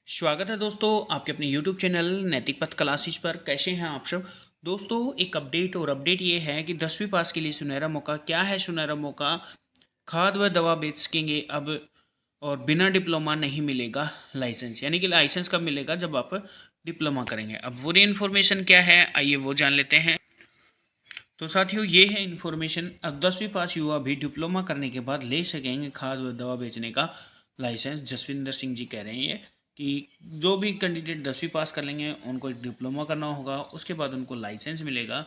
स्वागत है दोस्तों आपके अपने YouTube चैनल नैतिक पथ क्लासेस पर। कैसे हैं आप सब दोस्तों। एक अपडेट ये है कि 10वीं पास के लिए सुनहरा मौका। क्या है सुनहरा मौका? खाद व दवा बेच सकेंगे अब, और बिना डिप्लोमा नहीं मिलेगा लाइसेंस। यानी कि लाइसेंस कब मिलेगा? जब आप डिप्लोमा करेंगे। अब पूरी इन्फॉर्मेशन क्या है आइए वो जान लेते हैं। तो साथियों ये है इन्फॉर्मेशन। अब 10वीं पास युवा भी डिप्लोमा करने के बाद ले सकेंगे खाद व दवा बेचने का लाइसेंस। जसविंदर सिंह जी कह रहे हैं कि जो भी कैंडिडेट 10वीं पास कर लेंगे उनको एक डिप्लोमा करना होगा, उसके बाद उनको लाइसेंस मिलेगा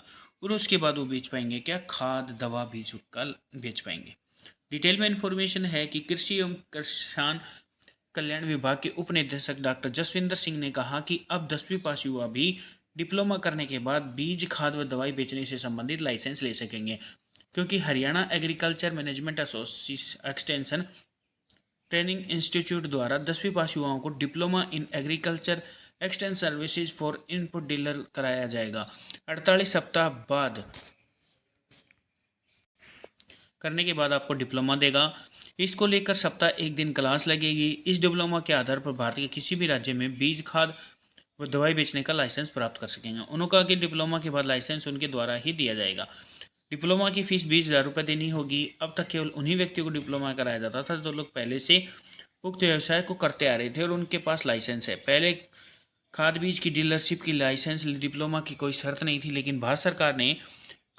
और उसके बाद वो बेच पाएंगे क्या? खाद दवा बीज का बेच पाएंगे। डिटेल में इन्फॉर्मेशन है कि कृषि एवं किसान कल्याण विभाग के उप निदेशक डॉक्टर जसविंदर सिंह ने कहा कि अब 10वीं पास युवा भी डिप्लोमा करने के बाद बीज खाद व दवाई बेचने से संबंधित लाइसेंस ले सकेंगे, क्योंकि Haryana agriculture management extension training institute द्वारा 10वीं पास युवाओं को diploma in agriculture extension services for input dealer कराया जाएगा। 48 सप्ताह बाद करने के बाद आपको डिप्लोमा देगा। इसको लेकर सप्ताह एक दिन क्लास लगेगी। इस डिप्लोमा के आधार पर भारत के किसी भी राज्य में बीज खाद व दवाई बेचने का लाइसेंस प्राप्त कर सकेंगे। उन्होंने कहा कि डिप्लोमा के बाद लाइसेंस उनके द्वारा ही दिया जाएगा। डिप्लोमा की फीस 20,000 रुपये देनी होगी। अब तक केवल उन्हीं व्यक्तियों को डिप्लोमा कराया जाता था जो लोग पहले से उक्त व्यवसाय को करते आ रहे थे और उनके पास लाइसेंस है। पहले खाद बीज की डीलरशिप की लाइसेंस डिप्लोमा की कोई शर्त नहीं थी, लेकिन भारत सरकार ने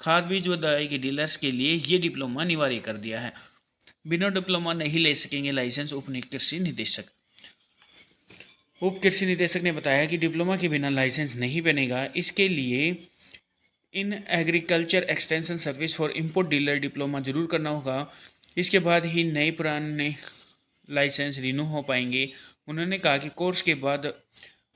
खाद बीज व दवाई के डीलर्स के लिए ये डिप्लोमा अनिवार्य कर दिया है। बिना डिप्लोमा नहीं ले सकेंगे लाइसेंस। उप कृषि निदेशक ने बताया कि डिप्लोमा के बिना लाइसेंस नहीं बनेगा। इसके लिए in agriculture extension service for import dealer diploma जरूर करना होगा। इसके बाद ही नए पुराने लाइसेंस रिन्यू हो पाएंगे। उन्होंने कहा कि कोर्स के बाद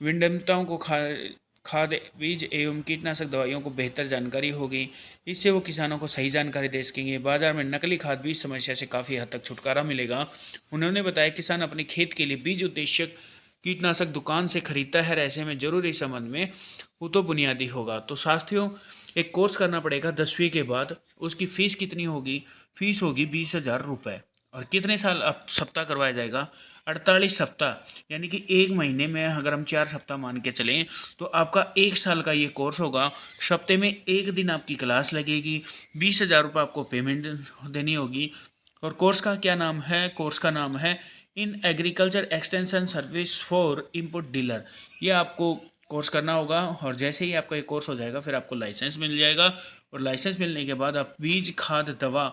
विनिर्माताओं को खाद बीज एवं कीटनाशक दवाइयों को बेहतर जानकारी होगी। इससे वो किसानों को सही जानकारी दे सकेंगे। बाजार में नकली खाद बीज समस्या से काफ़ी हद तक छुटकारा मिलेगा। उन्होंने बताया किसान अपने खेत के लिए बीज उद्देश्यक कीटनाशक दुकान से खरीदता है। ऐसे में जरूर इस संबंध में वो तो बुनियादी होगा। तो साथियों एक कोर्स करना पड़ेगा 10वीं के बाद। उसकी फ़ीस कितनी होगी? फीस होगी 20,000 रुपये। और कितने साल अब सप्ताह करवाया जाएगा? 48 सप्ताह। यानी कि एक महीने में अगर हम 4 सप्ताह मान के चलें तो आपका 1 साल का ये कोर्स होगा। सप्ते में एक दिन आपकी क्लास लगेगी। 20,000 रुपये आपको पेमेंट देनी होगी। और कोर्स का क्या नाम है? कोर्स का नाम है in agriculture extension service for input dealer. ये आपको कोर्स करना होगा और जैसे ही आपका ये कोर्स हो जाएगा फिर आपको लाइसेंस मिल जाएगा। और लाइसेंस मिलने के बाद आप बीज खाद दवा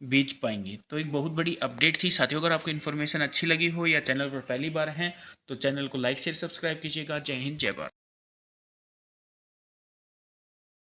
बेच पाएंगे। तो एक बहुत बड़ी अपडेट थी साथियों। अगर आपको इन्फॉर्मेशन अच्छी लगी हो या चैनल पर पहली बार हैं तो चैनल को लाइक शेयर सब्सक्राइब कीजिएगा। जय हिंद जय भारत।